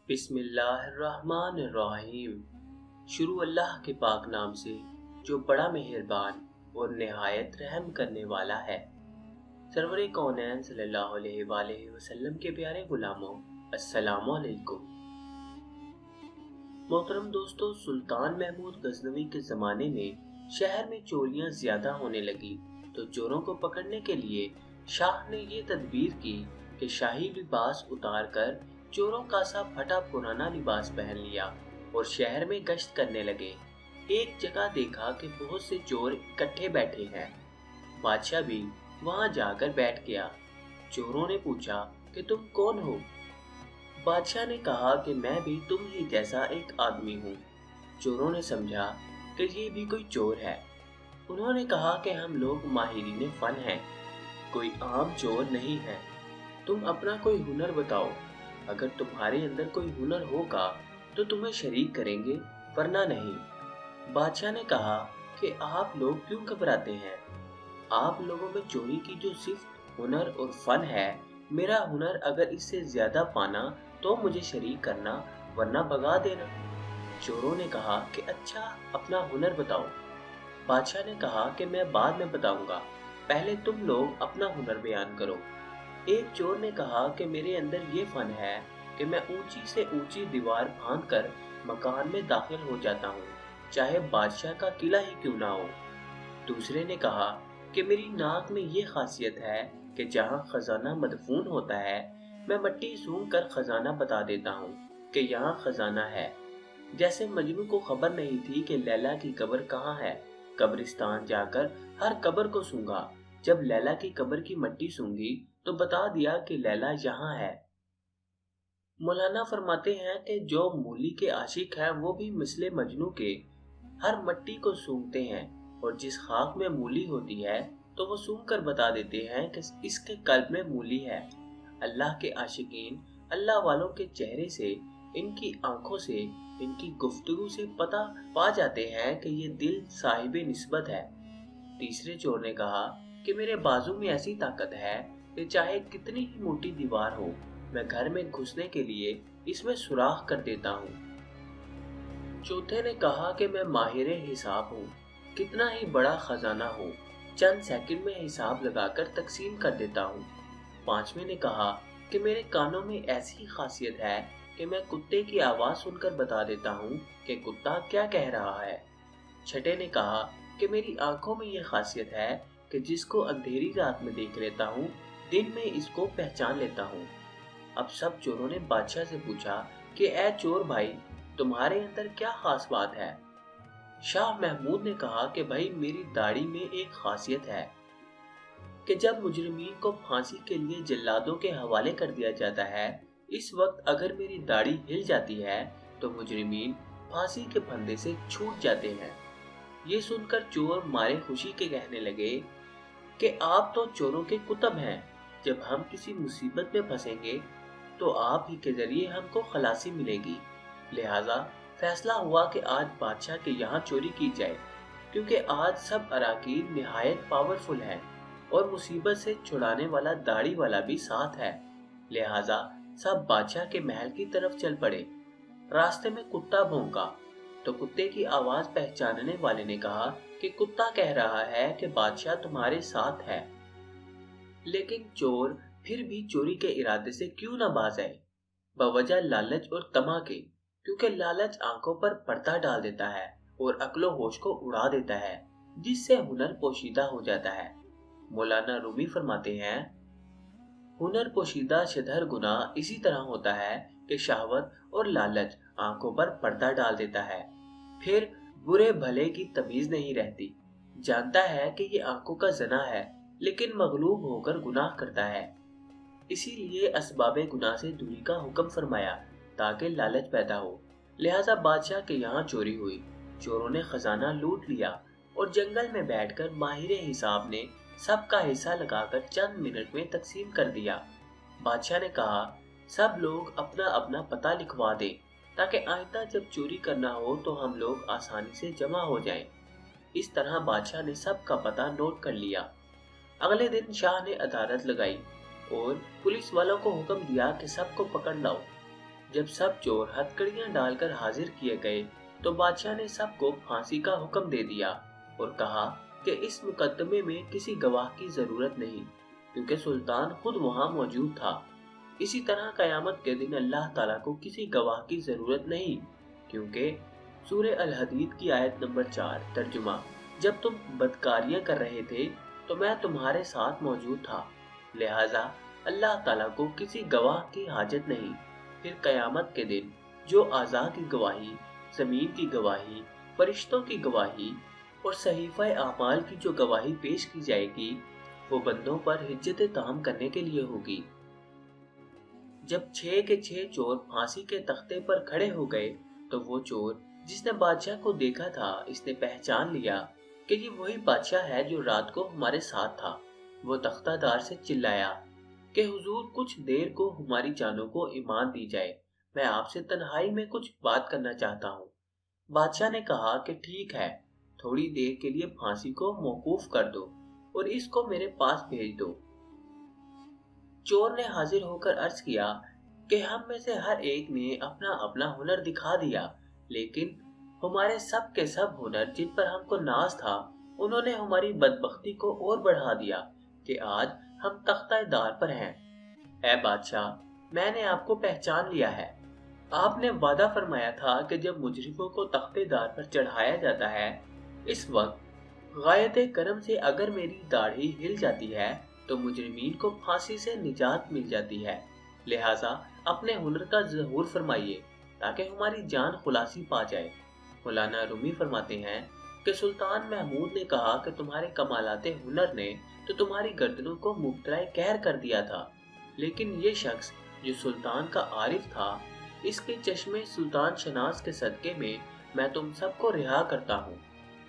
बिस्मिल्लाहिर्रहमानिर्रहीम। शुरू अल्लाह के पाक नाम से जो बड़ा मेहरबान और निहायत रहम करने वाला है। सरवरे कौनैन सल्लल्लाहु अलैहि वसल्लम के प्यारे गुलामों, अस्सलामु अलैकुम। मोहतरम दोस्तों, सुल्तान महमूद गजनवी के ज़माने में शहर में चोरियां ज़्यादा होने लगी तो चोरों को पकड़ने के लिए शाह ने ये तदबीर की कि शाही लिबास उतार कर चोरों का सा फटा पुराना लिबास पहन लिया और शहर में गश्त करने लगे। एक जगह देखा कि बहुत से चोर इकट्ठे बैठे हैं। बादशाह भी वहां जाकर बैठ गया। चोरों ने पूछा कि तुम कौन हो? बादशाह ने कहा कि मैं भी तुम ही जैसा एक आदमी हूँ। चोरों ने समझा कि ये भी कोई चोर है। उन्होंने कहा कि हम लोग माहिरीन फन हैं, कोई आम चोर नहीं है। तुम अपना कोई हुनर बताओ। अगर तुम्हारे अंदर कोई हुनर होगा तो तुम्हें शरीक करेंगे, वरना नहीं। बादशाह ने कहा कि आप लोग क्यों घबराते हैं? आप लोगों में चोरी की जो सिर्फ हुनर और फन है, मेरा हुनर अगर इससे ज्यादा पाना तो मुझे शरीक करना, वरना भगा देना। चोरों ने कहा कि अच्छा, अपना हुनर बताओ। बादशाह ने कहा कि मैं बाद में बताऊंगा, पहले तुम लोग अपना हुनर बयान करो। एक चोर ने कहा कि मेरे अंदर ये फन है कि मैं ऊंची से ऊंची दीवार फांदकर मकान में दाखिल हो जाता हूँ, चाहे बादशाह का किला ही क्यों ना हो। दूसरे ने कहा कि मेरी नाक में ये खासियत है कि जहाँ खजाना मदफून होता है, मैं मिट्टी सूंघ कर खजाना बता देता हूँ कि यहाँ खजाना है। जैसे मजनू को खबर नहीं थी कि लैला की कब्र कहाँ है, कब्रिस्तान जाकर हर कब्र को सूंघा। जब लैला की कब्र की मिट्टी सूंघी तो बता दिया कि लैला यहाँ है। मौलाना फरमाते हैं कि जो मूली के आशिक हैं वो भी मिसले मजनू के हर मिट्टी को सूंघते हैं, और जिस खाक में मूली होती है तो वो सूंघ कर बता देते हैं कि इसके कल्ब में मूली है। अल्लाह के आशिकीन अल्लाह वालों के चेहरे से, इनकी आंखों से, इनकी गुफ्तगू से पता पा जाते हैं कि ये दिल साहिबे निस्बत है। तीसरे चोर ने कहा कि मेरे बाजू में ऐसी ताकत है कि चाहे कितनी ही मोटी दीवार हो, मैं घर में घुसने के लिए इसमें सुराख कर देता हूँ। चौथे ने कहा कि मैं माहिर हिसाब हूँ, कितना ही बड़ा खजाना हो, चंद सेकंड में हिसाब लगाकर तकसीम कर देता हूँ। पांचवें ने कहा कि मेरे कानों में ऐसी खासियत है कि मैं कुत्ते की आवाज सुनकर बता देता हूँ कि कुत्ता क्या कह रहा है। छठे ने कहा कि मेरी आंखों में ये खासियत है कि जिसको अंधेरी रात में देख लेता हूँ, दिन में इसको पहचान लेता हूँ। अब सब चोरों ने बादशाह से पूछा कि ऐ चोर भाई, तुम्हारे अंदर क्या खास बात है? शाह महमूद ने कहा कि भाई, मेरी दाढ़ी में एक खासियत है कि जब मुजरिमीन को फांसी के लिए जल्लादों के हवाले कर दिया जाता है, इस वक्त अगर मेरी दाढ़ी हिल जाती है तो मुजरिमीन फांसी के फंदे से छूट जाते हैं। ये सुनकर चोर मारे खुशी के कहने लगे कि आप तो चोरों के कुतुब हैं। जब हम किसी मुसीबत में फंसेंगे तो आप ही के जरिए हमको खलासी मिलेगी। लिहाजा फैसला हुआ कि आज बादशाह के यहाँ चोरी की जाए, क्योंकि आज सब अराकीन निहायत पावरफुल हैं और मुसीबत से छुड़ाने वाला दाढ़ी वाला भी साथ है। लिहाजा सब बादशाह के महल की तरफ चल पड़े। रास्ते में कुत्ता भौंका तो कुत्ते की आवाज पहचानने वाले ने कहा कि कुत्ता कह रहा है कि बादशाह तुम्हारे साथ है। लेकिन चोर फिर भी चोरी के इरादे से क्यों न बाज आए, बवजह लालच और तमा के, क्योंकि लालच आंखों पर पर्दा डाल देता है और अक्लो होश को उड़ा देता है, जिससे हुनर पोशीदा हो जाता है। मौलाना रूमी फरमाते हैं, हुनर पोशीदा शदहर गुनाह इसी तरह होता है कि शहवत और लालच आंखों पर पर्दा डाल देता है, फिर बुरे भले की तमीज नहीं रहती। जानता है कि ये आंखों का जना है, लेकिन मगलूब होकर गुनाह करता है। इसीलिए असबाबे गुनाह से दूरी का हुक्म फरमाया ताकि लालच पैदा हो। लिहाजा बादशाह के यहाँ चोरी हुई। चोरों ने खजाना लूट लिया और जंगल में बैठकर माहिर हिसाब ने सबका हिस्सा लगाकर चंद मिनट में तकसीम कर दिया। बादशाह ने कहा, सब लोग अपना अपना पता लिखवा दें ताकि आइंदा जब चोरी करना हो तो हम लोग आसानी से जमा हो जाएं। इस तरह बादशाह ने सबका पता नोट कर लिया। अगले दिन शाह ने अदालत लगाई और पुलिस वालों को हुक्म दिया कि सबको पकड़ लाओ। जब सब चोर हथकड़ियां डालकर हाजिर किए गए तो बादशाह ने सबको फांसी का हुक्म दे दिया और कहा कि इस मुकदमे में किसी गवाह की जरूरत नहीं, क्योंकि सुल्तान खुद वहां मौजूद था। इसी तरह कयामत के दिन अल्लाह ताला को किसी गवाह की जरूरत नहीं, क्योंकि सूरह अल हदीद की आयत नंबर 4 तर्जुमा, जब तुम बदकारियां कर रहे थे तो मैं तुम्हारे साथ मौजूद था, लिहाजा अल्लाह ताला को किसी गवाह की हाजत नहीं। फिर कयामत के दिन जो आज़ा की गवाही, जमीन की गवाही, फरिश्तों की गवाही और सहीफा आमाल की जो गवाही पेश की जाएगी वो बंदों पर हिज्जत ताम करने के लिए होगी। जब 6 के 6 चोर फांसी के तख्ते पर खड़े हो गए तो वो चोर जिसने बादशाह को देखा था, इसने पहचान लिया कि ये वही बादशाह है जो रात को हमारे साथ था। वो तख्तादार से चिल्लाया कि हुजूर, कुछ देर को हमारी जानों को ईमान दी जाए, मैं आपसे तन्हाई में कुछ बात करना चाहता हूँ। बादशाह ने कहा कि ठीक है, थोड़ी देर के लिए फांसी को मौकूफ कर दो और इसको मेरे पास भेज दो। चोर ने हाजिर होकर अर्ज किया कि हम में से हर एक ने अपना अपना हुनर दिखा दिया, लेकिन हमारे सब के सब हुनर जिन पर हमको नाज था, उन्होंने हमारी बदबख्ती को और बढ़ा दिया कि आज हम तख्तादार पर हैं। ऐ बादशाह, मैंने आपको पहचान लिया है। आपने वादा फरमाया था कि जब मुजरिमों को तख्तेदार पर चढ़ाया जाता है, इस वक्त गायते करम से अगर मेरी दाढ़ी हिल जाती है तो मुजरिमीन को फांसी से निजात मिल जाती है। लिहाजा अपने हुनर का ज़हूर फरमाइए ताकि हमारी जान खुलासी पा जाए। मौलाना रूमी फरमाते हैं कि सुल्तान महमूद ने कहा कि तुम्हारे कमालाते हुनर ने तो तुम्हारी गर्दनों को मुब्तला कहर कर दिया था, लेकिन ये शख्स जो सुल्तान का आरिफ था, इसके चश्मे सुल्तान शनास के सदके में मैं तुम सबको रिहा करता हूँ।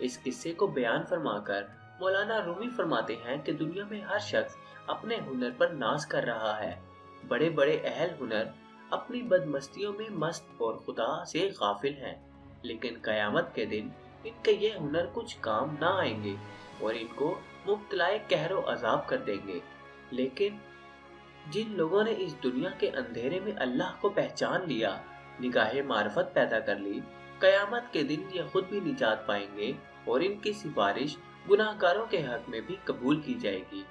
इस किस्से को बयान फरमाकर मौलाना रूमी फरमाते हैं कि दुनिया में हर शख्स अपने हुनर पर नाज कर रहा है। बड़े बड़े अहल हुनर अपनी बदमस्तियों में मस्त और खुदा से गाफिल हैं, लेकिन कयामत के दिन इनके ये हुनर कुछ काम ना आएंगे और इनको मुब्तलाए कहरो अजाब कर देंगे। लेकिन जिन लोगों ने इस दुनिया के अंधेरे में अल्लाह को पहचान लिया, निगाहे मार्फत पैदा कर ली, कयामत के दिन ये खुद भी निजात पाएंगे और इनकी सिफारिश गुनाहगारों के हक में भी कबूल की जाएगी।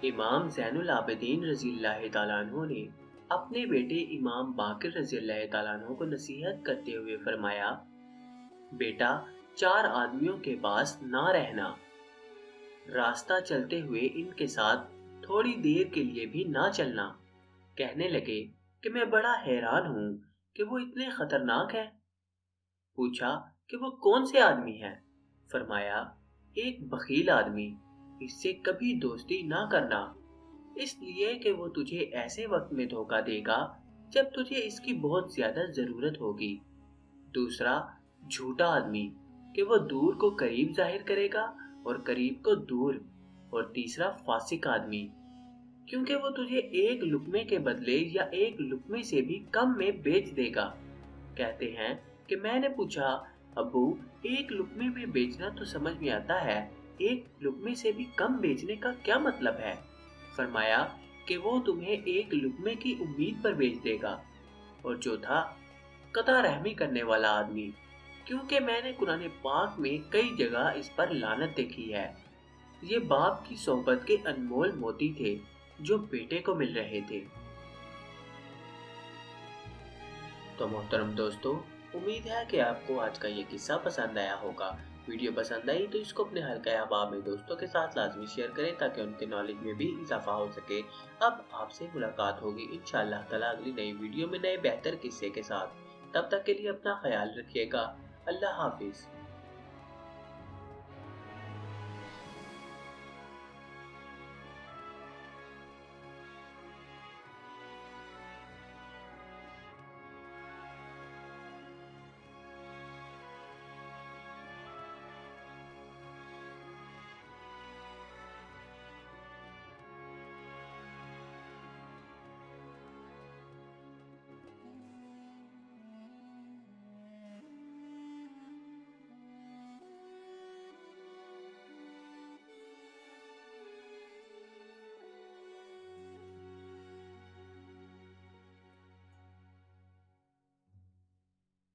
इमाम ज़ैनुल आबिदीन रज़ियल्लाहु तआला अन्हु ने अपने बेटे इमाम बाकिर रज़ियल्लाहु तआला अन्हु को नसीहत करते हुए फरमाया, बेटा, 4 आदमियों के पास ना रहना, रास्ता चलते हुए इनके साथ थोड़ी देर के लिए भी ना चलना। कहने लगे कि मैं बड़ा हैरान हूँ कि वो इतने खतरनाक हैं। पूछा कि वो कौन से आदमी हैं? फरमाया, एक बखील आदमी, इससे कभी दोस्ती ना करना, इसलिए कि वो तुझे ऐसे वक्त में धोखा देगा जब तुझे इसकी बहुत ज्यादा जरूरत होगी। दूसरा, झूठा आदमी, कि वो दूर को करीब जाहिर करेगा और करीब को दूर। और तीसरा, फासिक आदमी, क्योंकि वो तुझे एक लुक्मे के बदले या एक लुक्मे से भी कम में बेच देगा। कहते हैं कि मैंने पूछा, अबू, एक लुक्मे में बेचना तो समझ में आता है, एक लुक्मे से भी कम बेचने का क्या मतलब है? फरमाया कि वो तुम्हें एक लुक्मे की उम्मीद पर बेच देगा। और चौथा, कता रहमी करने वाला आदमी, क्योंकि मैंने कुरान पाक में कई जगह इस पर लानत देखी है। ये बाप की सोहबत के अनमोल मोती थे जो बेटे को मिल रहे थे। तो मोहतरम दोस्तों, उम्मीद है कि आपको आज का ये किस्सा पसंद आया होगा। वीडियो पसंद आई तो इसको अपने हल्का अहबाब में दोस्तों के साथ लाजमी शेयर करें ताकि उनके नॉलेज में भी इजाफा हो सके। अब आपसे मुलाकात होगी इंशाअल्लाह ताला अगली नई वीडियो में नए बेहतर किस्से के साथ। तब तक के लिए अपना ख्याल रखिएगा। अल्लाह हाफिज।